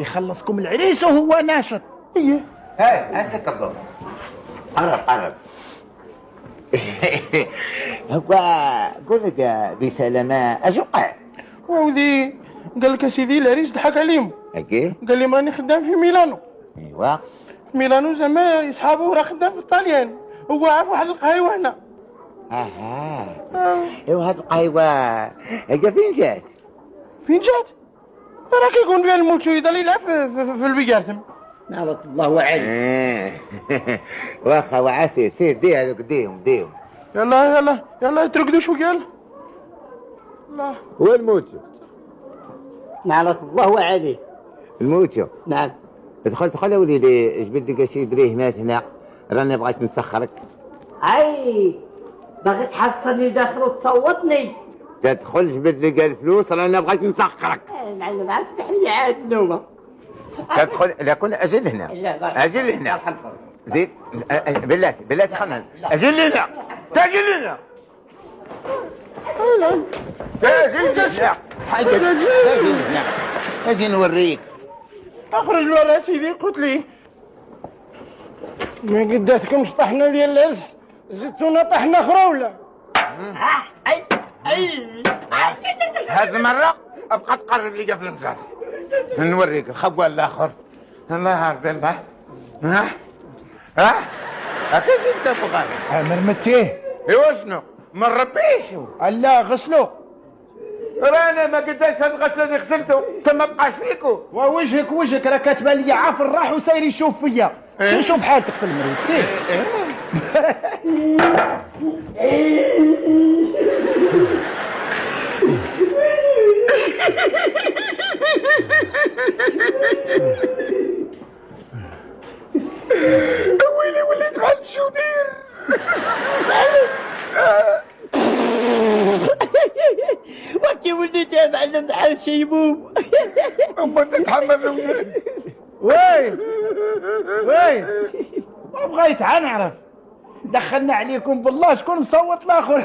يخلصكم العريس وهو ناشط. ايه هاي هسه كبر. قرب هو قول لك يا بسلامة اش وقع؟ ولدي قال لك يا سيدي العريس ضحك عليهم. هكي؟ قال لي راني خدام في ميلانو. ايوا في ميلانو زعما صحابه راه خدام في الطاليان، هو عارف واحد القهيوه هنا. ايوا هاد القهوة هي فين جات؟ فين جات؟ راه كيكون فيها الموتويدا اللي يلعب في البيكارتم. نعرف الله عليك. واخا وعسي سير دي هذوك ديهم. يلا ترقدوا شويه يلا. لا هو الموتو. نعرف الله عليك. الموتو. نعم. دخل يا وليدي جبد لك شي دريهمات هنا راني بغيت نسخرك. اي باغي تحصلني داخل وتصوتني. تدخل جبد لك الفلوس راني بغيت نسخرك. نعم اسمح لي عاد نومه. تدخل لكن اجل هنا. اجل هنا. زين بلاتي خلنا اجل هنا. تاجل هنا. تاجل هنا. اجي نوريك. اخرج له سيدي قلت لي ما قداتكمش طحنا ديال العز، زدتونا طحنا خروله. هذه المرة ابقى تقرب لي في المزاد نوريك الخبوة الاخر. الله عارف الله. هكا جيت ابو غالي. مرمتيه. ايوا شنو؟ ما نربيشو. لا غسلو. رانا ما قداش هاد الغسله اللي غسلته ما بقاش فيكو. وجهك راه كاتبه لي عافر راح وساير يشوف فيا. شوف حالتك في المريض سير. ويلي وليت بحال شو دير. وكي وليت يا معلم بحال شيبوب. وما تتحمل وليدي. وي بغيت نعرف دخلنا عليكم بالله شكون مصوت الاخر.